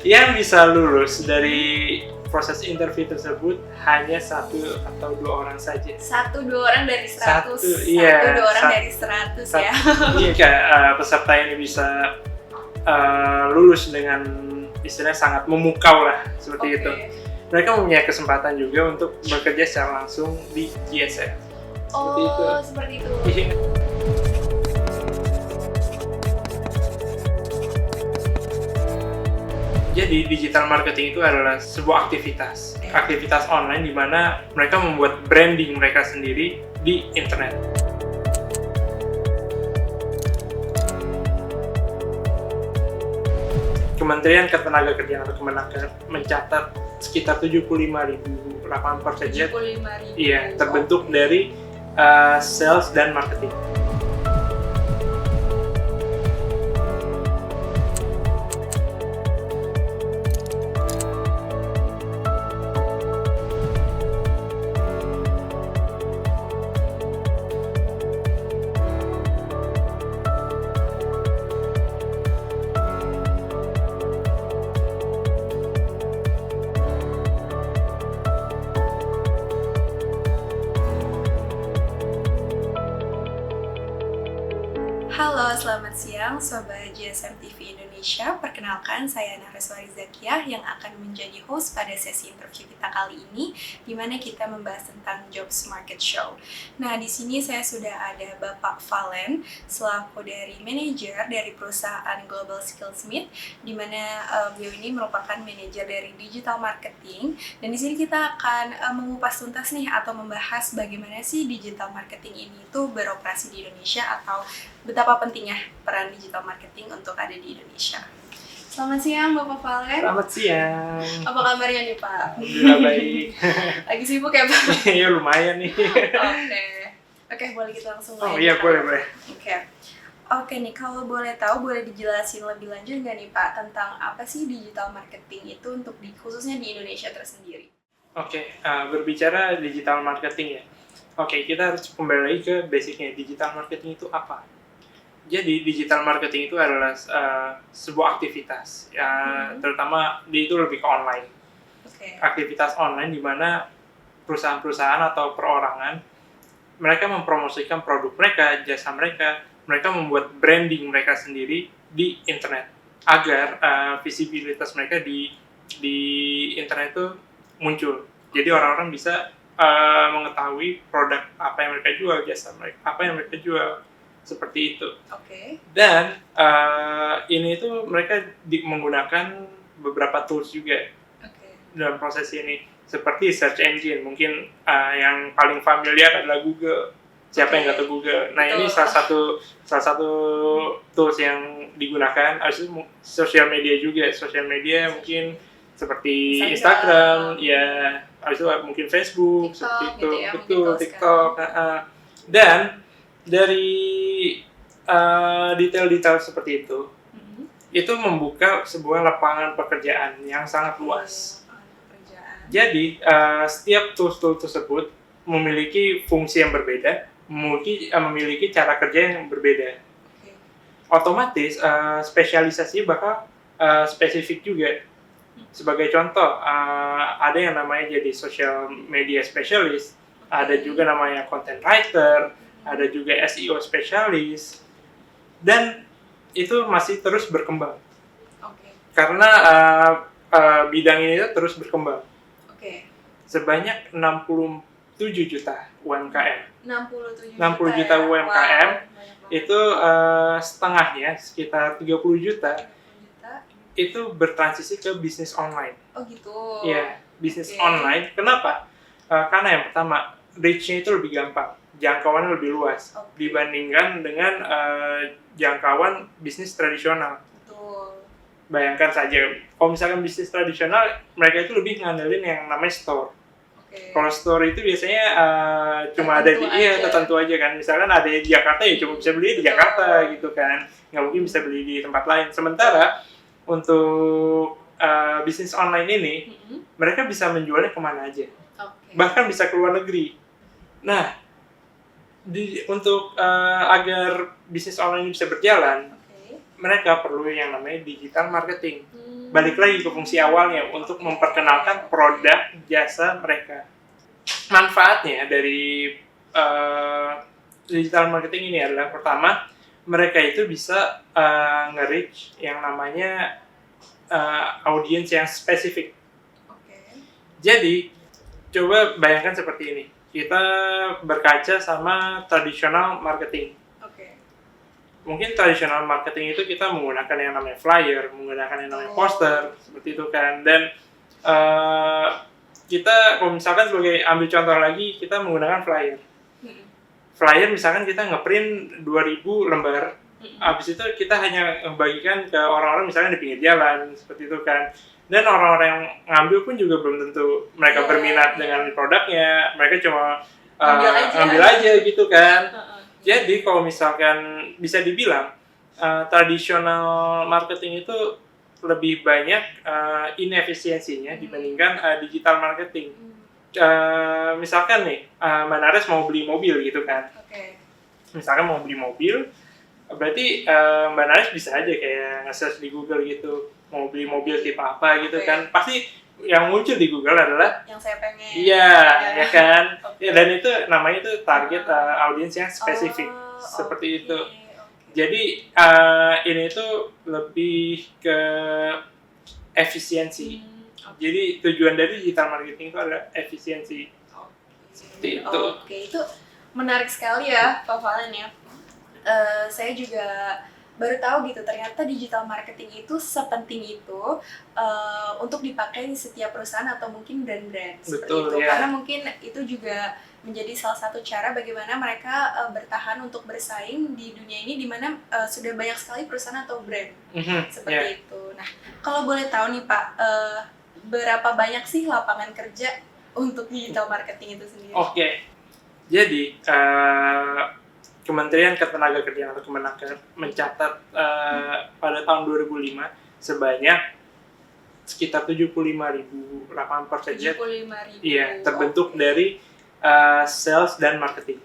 Yang bisa lulus dari proses interview tersebut hanya 1 atau 2 orang saja. 1-2 orang dari 100. Iya. 1-2 orang dari 100 ya. Iya, peserta ini bisa lulus dengan istilahnya sangat memukau lah seperti itu. Mereka mempunyai kesempatan juga untuk bekerja secara langsung di GSM. Seperti itu. Iya. Jadi digital marketing itu adalah sebuah aktivitas online di mana mereka membuat branding mereka sendiri di internet. Kementerian Ketenagakerjaan atau Kemenaker mencatat sekitar 75.000 lapangan pekerjaan. 75.000. Iya, terbentuk dari sales dan marketing. Halo, selamat siang Sobat GSM TV Indonesia. Perkenalkan, saya Nareswari Zakiah yang akan menjadi host pada sesi interview kita kali ini, di mana kita membahas tentang Jobs Market Show. Nah, di sini saya sudah ada Bapak Valen, selaku dari manajer dari perusahaan Global Skillsmith, di mana beliau ini merupakan manajer dari digital marketing. Dan di sini kita akan mengupas tuntas nih atau membahas bagaimana sih digital marketing ini itu beroperasi di Indonesia atau betapa pentingnya peran digital marketing untuk ada di Indonesia. Selamat siang Bapak Valen. Selamat siang. Apa kabarnya nih Pak? Alhamdulillah baik. Lagi sibuk ya Pak? Iya lumayan nih. Oke, boleh kita langsung Oh iya boleh. Oke nih, kalau boleh tahu boleh dijelasin lebih lanjut nggak nih Pak tentang apa sih digital marketing itu untuk khususnya di Indonesia tersendiri? Oke, berbicara digital marketing ya. Oke, kita harus kembali lagi ke basicnya. Digital marketing itu apa? Jadi digital marketing itu adalah sebuah aktivitas, terutama itu lebih ke online. Aktivitas online di mana perusahaan-perusahaan atau perorangan mereka mempromosikan produk mereka, jasa mereka membuat branding mereka sendiri di internet agar visibilitas mereka di internet itu muncul. Jadi orang-orang bisa mengetahui produk apa yang mereka jual, jasa mereka apa yang mereka jual. Seperti itu. Dan ini itu mereka menggunakan beberapa tools juga dalam proses ini, seperti search engine. Mungkin yang paling familiar adalah Google. Siapa yang nggak tahu Google? Nah ini salah satu tools yang digunakan. Habis itu sosial media juga. Sosial media mungkin seperti Instagram, ya. Habis itu mungkin Facebook, TikTok, seperti itu. Gitu ya, betul, TikTok. Dan dari detail-detail seperti itu membuka sebuah lapangan pekerjaan yang sangat luas. Jadi setiap tools tersebut memiliki fungsi yang berbeda, memiliki cara kerja yang berbeda. Otomatis spesialisasi bakal spesifik juga. Sebagai contoh, ada yang namanya jadi social media specialist, ada juga namanya content writer, ada juga SEO spesialis, dan itu masih terus berkembang. Karena bidang ini terus berkembang. Sebanyak 67 juta UMKM. 67 juta UMKM, itu setengahnya, sekitar 30 juta, itu bertransisi ke bisnis online. Oh gitu? Iya, bisnis online. Kenapa? Karena yang pertama, reach-nya itu lebih gampang. Jangkauannya lebih luas dibandingkan dengan jangkauan bisnis tradisional. Betul. Bayangkan saja, kalau misalkan bisnis tradisional, mereka itu lebih ngandelin yang namanya store. Kalau store itu biasanya cuma ada di tertentu aja kan. Misalkan ada di Jakarta ya cuma bisa beli di Jakarta gitu kan. Nggak mungkin bisa beli di tempat lain. Sementara untuk bisnis online ini, mereka bisa menjualnya kemana aja. Bahkan bisa ke luar negeri. Nah, untuk agar bisnis online ini bisa berjalan, mereka perlu yang namanya digital marketing. balik lagi ke fungsi awalnya untuk memperkenalkan produk jasa mereka. Manfaatnya dari digital marketing ini adalah pertama, mereka itu bisa nge-reach yang namanya audiens yang spesifik. Jadi, coba bayangkan seperti ini. Kita berkaca sama tradisional marketing. Mungkin tradisional marketing itu kita menggunakan yang namanya flyer, menggunakan yang namanya poster, seperti itu kan. Dan kita, kalau misalkan sebagai ambil contoh lagi, kita menggunakan flyer. Flyer misalkan kita ngeprint 2000 lembar, habis itu kita hanya membagikan ke orang-orang misalnya di pinggir jalan, seperti itu kan. Dan orang-orang yang ngambil pun juga belum tentu mereka berminat dengan produknya, mereka cuma ambil aja gitu kan. Jadi kalau misalkan bisa dibilang tradisional marketing itu lebih banyak inefisiensinya dibandingkan digital marketing. Misalkan nih, Mbak Nares mau beli mobil gitu kan. Misalkan mau beli mobil, berarti Mbak Nares bisa aja kayak nge-search di Google gitu, mau beli mobil tipe apa gitu kan. Pasti yang muncul di Google adalah yang saya pengen. Iya, ya kan. Ya, dan itu namanya itu target audiens yang spesifik, seperti itu. Jadi ini tuh lebih ke efisiensi. Jadi tujuan dari digital marketing itu adalah efisiensi. Seperti itu. Itu menarik sekali ya, Pak Valen ya. Saya juga baru tahu gitu, ternyata digital marketing itu sepenting itu untuk dipakai di setiap perusahaan atau mungkin brand-brand seperti itu. Ya. Karena mungkin itu juga menjadi salah satu cara bagaimana mereka bertahan untuk bersaing di dunia ini, di mana sudah banyak sekali perusahaan atau brand seperti itu. Nah, kalau boleh tahu nih Pak, berapa banyak sih lapangan kerja untuk digital marketing itu sendiri? Jadi Kementerian Ketenagakerjaan atau Kemenaker mencatat pada tahun 2005 sebanyak sekitar 75.000 lapangan pekerjaan. 75.000. Iya, terbentuk dari sales dan marketing.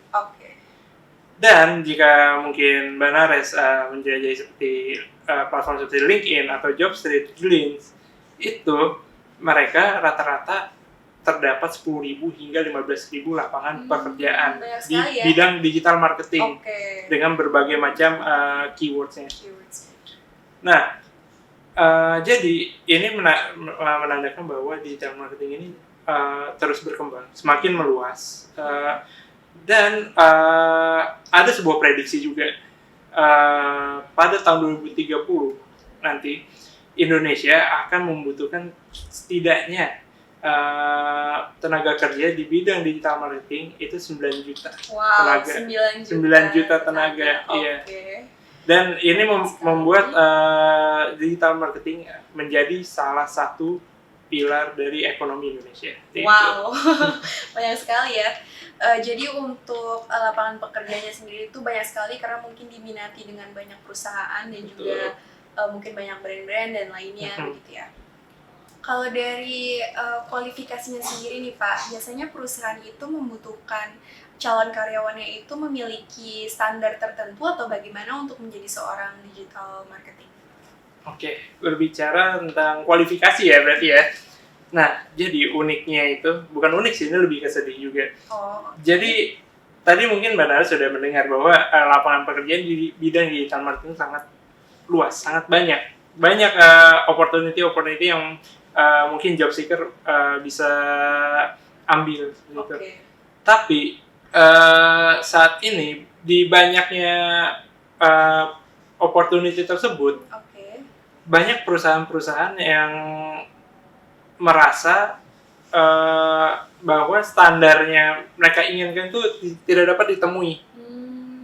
Dan jika mungkin Mbak Nares menjelajahi seperti platform seperti LinkedIn atau Jobstreet, Glints, itu mereka rata-rata terdapat 10.000 hingga 15.000 lapangan pekerjaan di bidang digital marketing dengan berbagai macam keywords-nya. Nah, jadi ini menandakan bahwa digital marketing ini terus berkembang, semakin meluas, dan ada sebuah prediksi juga pada tahun 2030 nanti Indonesia akan membutuhkan setidaknya tenaga kerja di bidang digital marketing itu 9 juta tenaga. 9 juta tenaga. Iya. Dan ini membuat digital marketing menjadi salah satu pilar dari ekonomi Indonesia. Wow, banyak sekali ya. Jadi untuk lapangan pekerjaannya sendiri itu banyak sekali karena mungkin diminati dengan banyak perusahaan dan juga mungkin banyak brand-brand dan lainnya begitu ya. Kalau dari kualifikasinya sendiri nih Pak, biasanya perusahaan itu membutuhkan calon karyawannya itu memiliki standar tertentu atau bagaimana untuk menjadi seorang digital marketing? Berbicara tentang kualifikasi ya berarti ya. Nah, jadi uniknya itu, bukan unik sih, ini lebih kesedih juga. Jadi, tadi mungkin Mbak Nara sudah mendengar bahwa lapangan pekerjaan di bidang digital marketing sangat luas, sangat banyak. Banyak opportunity yang mungkin job seeker bisa ambil gitu. Tapi saat ini di banyaknya opportunity tersebut, banyak perusahaan-perusahaan yang merasa bahwa standarnya mereka inginkan itu tidak dapat ditemui,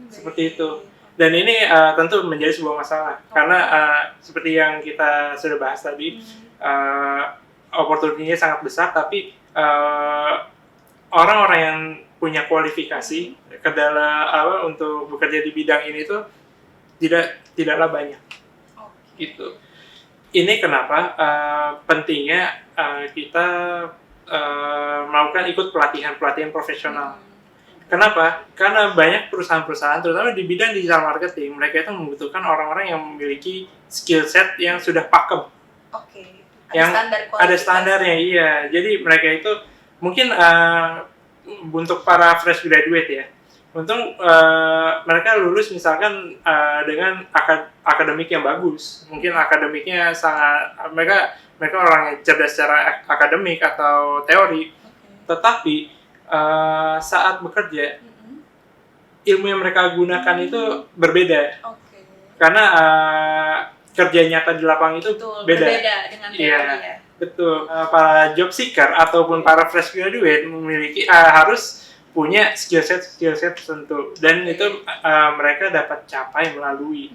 seperti itu. Dan ini tentu menjadi sebuah masalah karena seperti yang kita sudah bahas tadi. Opportunity-nya sangat besar, tapi orang-orang yang punya kualifikasi ke dalam untuk bekerja di bidang ini tuh tidaklah banyak. Gitu. Ini kenapa pentingnya kita melakukan ikut pelatihan profesional. Kenapa? Karena banyak perusahaan-perusahaan, terutama di bidang digital marketing, mereka itu membutuhkan orang-orang yang memiliki skill set yang sudah pakem. Oke. Yang Standar ada kualifikasi. standarnya, iya. Jadi mereka itu mungkin untuk para fresh graduate ya, untung mereka lulus misalkan dengan akademik yang bagus, mungkin akademiknya sangat mereka orang yang cerdas secara akademik atau teori, tetapi saat bekerja ilmu yang mereka gunakan itu berbeda, karena kerja nyata di lapangan itu beda dengan teori ya. Betul. Para job seeker ataupun para fresh graduate memiliki harus punya skill set tertentu, dan itu mereka dapat capai melalui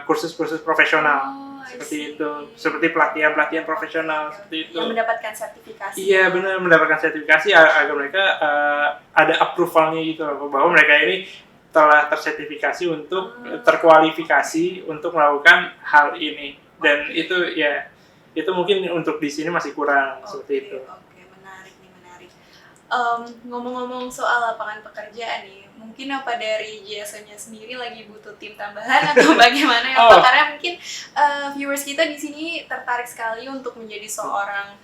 kursus-kursus profesional seperti itu, seperti pelatihan profesional seperti itu. Yang mendapatkan sertifikasi. Iya benar, mendapatkan sertifikasi agar mereka ada approval-nya gitu bahwa mereka ini telah tersertifikasi untuk terkualifikasi untuk melakukan hal ini, dan itu mungkin untuk di sini masih kurang seperti itu. Oke, menarik. Ngomong-ngomong soal lapangan pekerjaan nih, mungkin apa dari JSO-nya sendiri lagi butuh tim tambahan atau bagaimana ya? Karena mungkin viewers kita di sini tertarik sekali untuk menjadi seorang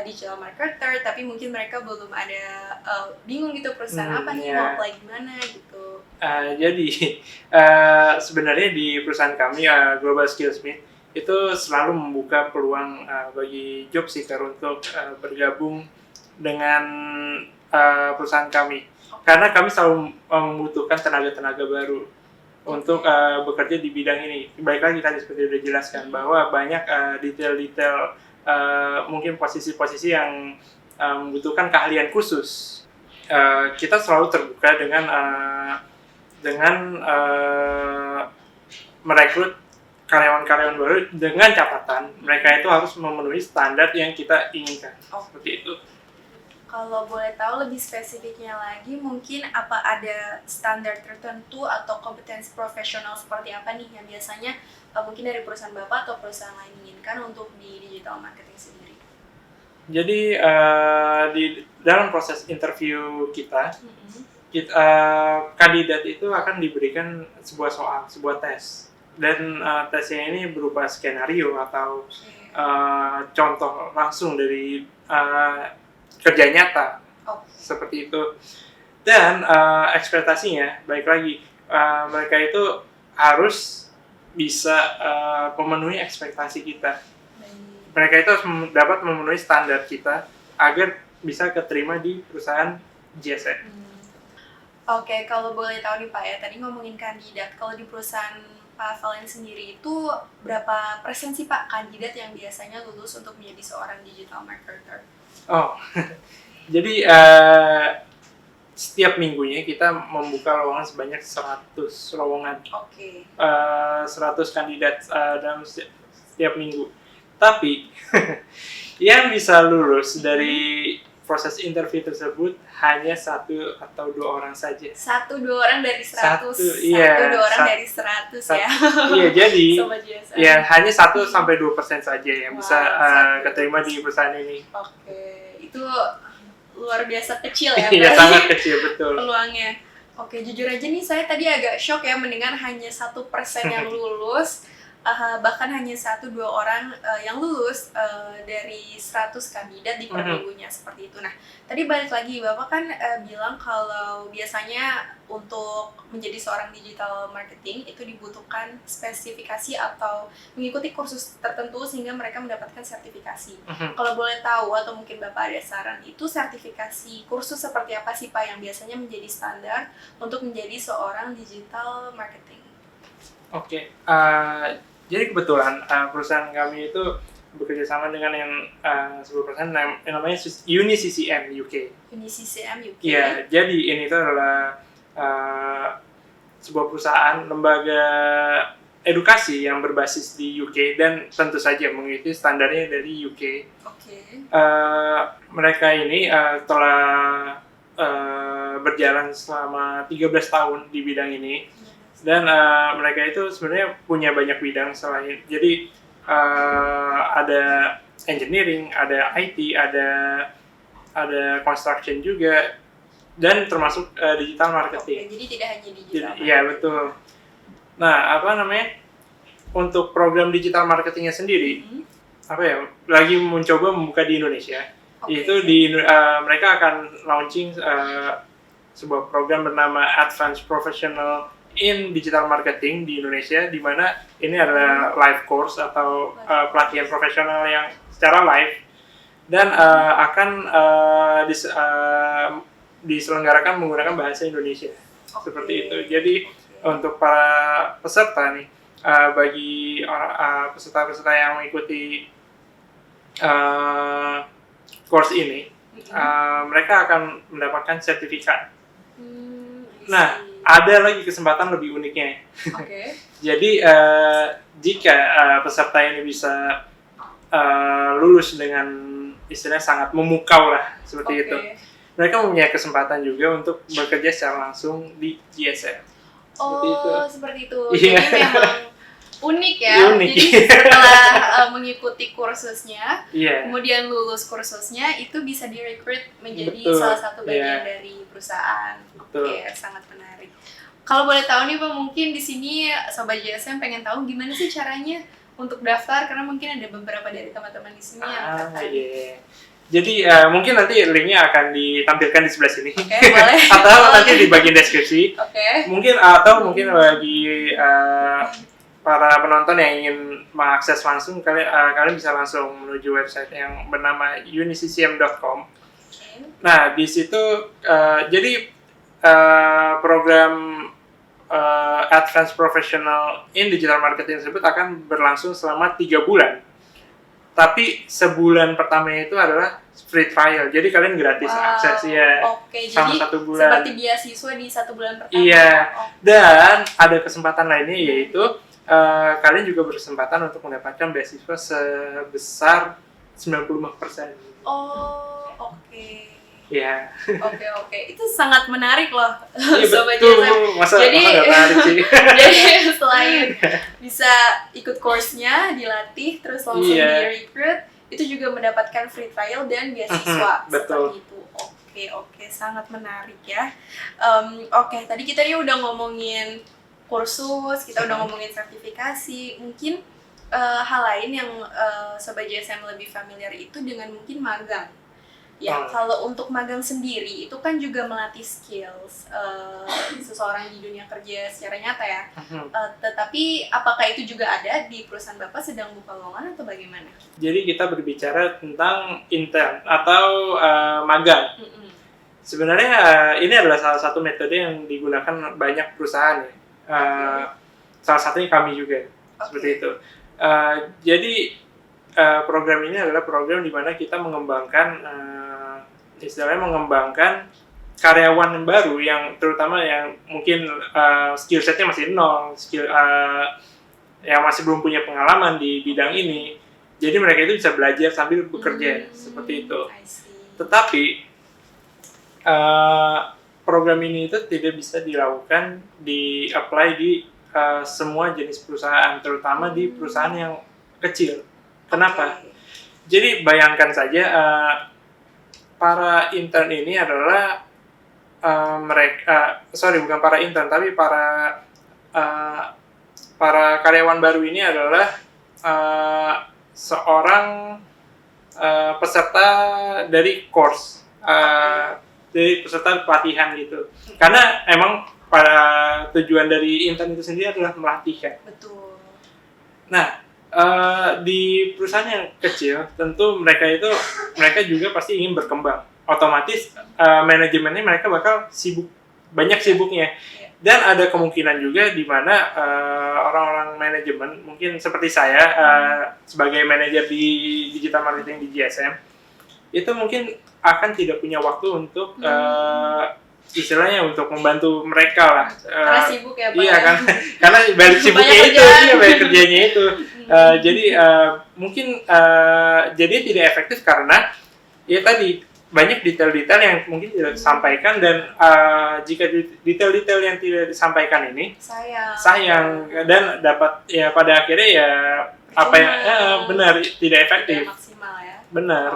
digital marketer, tapi mungkin mereka belum ada bingung gitu perusahaan apa nih, mau apply gimana gitu. Jadi sebenarnya di perusahaan kami Global Skillsmith itu selalu membuka peluang bagi job seeker untuk bergabung dengan perusahaan kami, karena kami selalu membutuhkan tenaga baru untuk bekerja di bidang ini. Baik lagi tadi seperti sudah jelaskan bahwa banyak detail-detail mungkin posisi-posisi yang membutuhkan keahlian khusus. Kita selalu terbuka dengan merekrut karyawan-karyawan baru dengan catatan mereka itu harus memenuhi standar yang kita inginkan. Seperti itu. Kalau boleh tahu lebih spesifiknya lagi, mungkin apa ada standar tertentu atau kompetensi profesional seperti apa nih yang biasanya mungkin dari perusahaan Bapak atau perusahaan lain inginkan untuk di digital marketing sendiri? Jadi di dalam proses interview kita kandidat itu akan diberikan sebuah tes, dan tesnya ini berupa skenario atau contoh langsung dari kerja nyata, seperti itu. Dan ekspektasinya baik lagi mereka itu harus bisa memenuhi ekspektasi kita. Mereka itu harus dapat memenuhi standar kita agar bisa keterima di perusahaan JSM. Oke, kalau boleh tahu nih Pak ya, tadi ngomongin kandidat, kalau di perusahaan Pak Valen sendiri itu berapa persen sih Pak kandidat yang biasanya lulus untuk menjadi seorang digital marketer? Jadi setiap minggunya kita membuka lowongan sebanyak 100 lowongan. 100 kandidat dalam setiap minggu. Tapi yang bisa lulus dari proses interview tersebut hanya 1 atau 2 orang saja. 1-2 orang dari 100. 1-2 orang dari 100 ya. Iya, jadi hanya 1-2% saja yang bisa keterima di perusahaan ini. Oke, itu luar biasa kecil ya. Iya, sangat kecil, betul. Peluangnya. Oke, jujur aja nih saya tadi agak shock ya mendengar hanya 1% yang lulus. Bahkan hanya 1-2 orang yang lulus dari 100 kandidat di per minggunya seperti itu. Nah, tadi balik lagi Bapak kan bilang kalau biasanya untuk menjadi seorang digital marketing itu dibutuhkan spesifikasi atau mengikuti kursus tertentu sehingga mereka mendapatkan sertifikasi. Kalau boleh tahu atau mungkin Bapak ada saran, itu sertifikasi kursus seperti apa sih Pak yang biasanya menjadi standar untuk menjadi seorang digital marketing? Oke. Jadi kebetulan perusahaan kami itu bekerja sama dengan sebuah perusahaan yang namanya UniCCM UK. UniCCM UK. Iya, jadi ini itu adalah sebuah perusahaan lembaga edukasi yang berbasis di UK dan tentu saja mengikuti standarnya dari UK. Mereka ini telah berjalan selama 13 tahun di bidang ini. Dan mereka itu sebenarnya punya banyak bidang selain, jadi ada engineering, ada IT, ada construction juga, dan termasuk digital marketing. Jadi tidak hanya digital. Iya, betul. Nah, untuk program digital marketingnya sendiri, lagi mencoba membuka di Indonesia. Itu mereka akan launching sebuah program bernama Advanced Professional in Digital Marketing di Indonesia, di mana ini adalah live course atau pelatihan profesional yang secara live dan akan diselenggarakan menggunakan bahasa Indonesia. Seperti itu. Jadi untuk para peserta nih, bagi peserta-peserta yang mengikuti course ini, mereka akan mendapatkan sertifikat. Nah, ada lagi kesempatan lebih uniknya. Jadi jika peserta ini bisa lulus dengan istilahnya sangat memukau lah seperti itu, mereka mempunyai kesempatan juga untuk bekerja secara langsung di GSM. Seperti itu. Jadi memang unik ya. Jadi setelah mengikuti kursusnya, kemudian lulus kursusnya, itu bisa direkrut menjadi salah satu bagian dari perusahaan. Sangat menarik. Kalau boleh tahu nih Pak, mungkin di sini Sobat GSM pengen tahu gimana sih caranya untuk daftar, karena mungkin ada beberapa dari teman-teman di sini yang tertarik. Jadi mungkin nanti linknya akan ditampilkan di sebelah sini, boleh. atau nanti di bagian deskripsi. Mungkin bagi para penonton yang ingin mengakses langsung, kalian bisa langsung menuju website yang bernama uniccm.com. Nah, di situ jadi program Advanced Professional in Digital Marketing tersebut akan berlangsung selama 3 bulan. Tapi sebulan pertamanya itu adalah free trial, jadi kalian gratis akses selama 1 bulan. Seperti beasiswa di 1 bulan pertama. Dan ada kesempatan lainnya, yaitu kalian juga berkesempatan untuk mendapatkan beasiswa sebesar 95%. Itu sangat menarik loh, Sobat GSM. Jadi selain bisa ikut course-nya, dilatih, terus langsung di-recruit, itu juga mendapatkan free trial dan beasiswa. Seperti itu. Sangat menarik ya. Tadi kita nih udah ngomongin kursus, kita udah ngomongin sertifikasi. Mungkin hal lain yang Sobat GSM lebih familiar itu dengan mungkin magang. Kalau untuk magang sendiri itu kan juga melatih skills seseorang di dunia kerja secara nyata ya. Tetapi apakah itu juga ada di perusahaan Bapak sedang buka lowongan atau bagaimana? Jadi kita berbicara tentang intern atau magang. Sebenarnya ini adalah salah satu metode yang digunakan banyak perusahaan ya. Salah satunya kami juga seperti itu. Jadi program ini adalah program di mana kita mengembangkan karyawan yang baru, yang terutama yang mungkin skill setnya masih nol, yang masih belum punya pengalaman di bidang ini. Jadi mereka itu bisa belajar sambil bekerja seperti itu. Tetapi program ini itu tidak bisa dilakukan di-apply di semua jenis perusahaan, terutama di perusahaan yang kecil. Kenapa? Jadi bayangkan saja para intern ini adalah bukan para intern, tapi para karyawan baru ini adalah seorang peserta dari course, dari peserta pelatihan gitu. Karena emang pada tujuan dari intern itu sendiri adalah melatih kan. Betul. Nah, di perusahaan yang kecil tentu mereka juga pasti ingin berkembang. Otomatis manajemennya mereka bakal banyak sibuknya. Dan ada kemungkinan juga di mana orang-orang manajemen, mungkin seperti saya sebagai manajer di digital marketing di GSM, itu mungkin akan tidak punya waktu untuk istilahnya untuk membantu mereka lah. Karena sibuk ya Pak. Iya kan, karena balik sibuknya itu, banyak kerjanya itu. Jadi mungkin jadi tidak efektif karena ya tadi banyak detail-detail yang mungkin tidak disampaikan, dan jika detail-detail yang tidak disampaikan ini sayang dan dapat ya pada akhirnya ya benar tidak efektif. Tidak maksimal ya. Benar.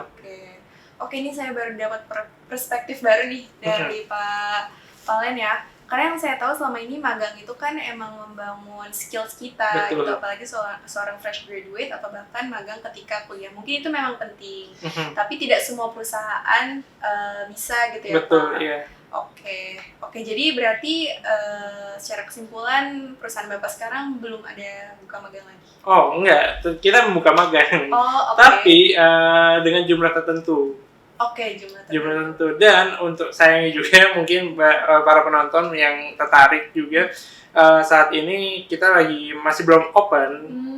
Oke, ini saya baru dapat perspektif baru nih dari Pak Valen ya. Karena yang saya tahu selama ini magang itu kan emang membangun skills kita Betul. gitu, apalagi seorang fresh graduate atau bahkan magang ketika kuliah. Mungkin itu memang penting, tapi tidak semua perusahaan bisa gitu ya, Betul, Pak. iya. Oke. Jadi berarti secara kesimpulan perusahaan Bapak sekarang belum ada buka magang lagi. Oh, enggak. Kita membuka magang. Oh, oke. Tapi dengan jumlah tertentu. Oke, jumlah tertentu. Dan untuk sayangnya juga mungkin para penonton yang tertarik juga saat ini kita masih belum open,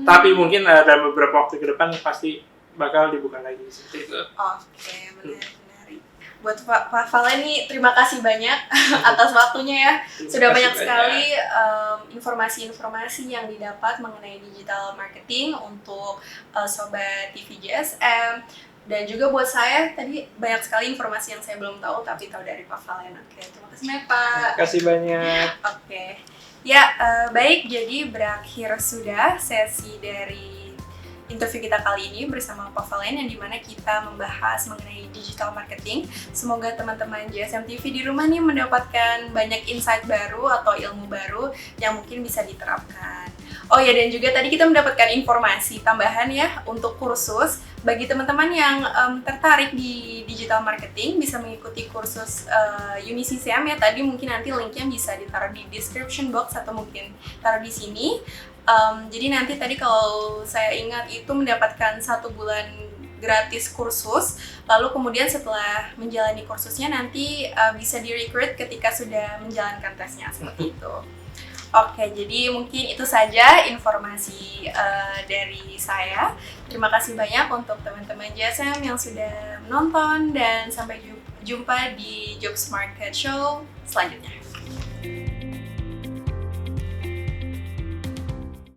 tapi mungkin dalam beberapa waktu ke depan pasti bakal dibuka lagi seperti itu. Oke, menarik. Buat Pak Valen nih, terima kasih banyak atas waktunya ya. Sudah banyak sekali informasi-informasi yang didapat mengenai digital marketing untuk Sobat TV JSM. Dan juga buat saya, tadi banyak sekali informasi yang saya belum tahu, tapi tahu dari Pak Valen. Oke, terima kasih banyak, Pak. Terima kasih banyak. Oke. Ya, baik. Jadi berakhir sudah sesi dari interview kita kali ini bersama Pak Valen, yang dimana kita membahas mengenai digital marketing. Semoga teman-teman JSM TV di rumah nih mendapatkan banyak insight baru atau ilmu baru yang mungkin bisa diterapkan. Oh ya, dan juga tadi kita mendapatkan informasi tambahan ya untuk kursus. Bagi teman-teman yang tertarik di digital marketing, bisa mengikuti kursus UniCCM ya. Tadi mungkin nanti linknya bisa ditaruh di description box atau mungkin taruh di sini. Jadi nanti tadi kalau saya ingat itu mendapatkan 1 bulan gratis kursus, lalu kemudian setelah menjalani kursusnya nanti bisa di-recruit ketika sudah menjalankan tesnya, seperti itu. Oke, jadi mungkin itu saja informasi dari saya. Terima kasih banyak untuk teman-teman JSM yang sudah menonton, dan sampai jumpa di Jobs Market Show selanjutnya.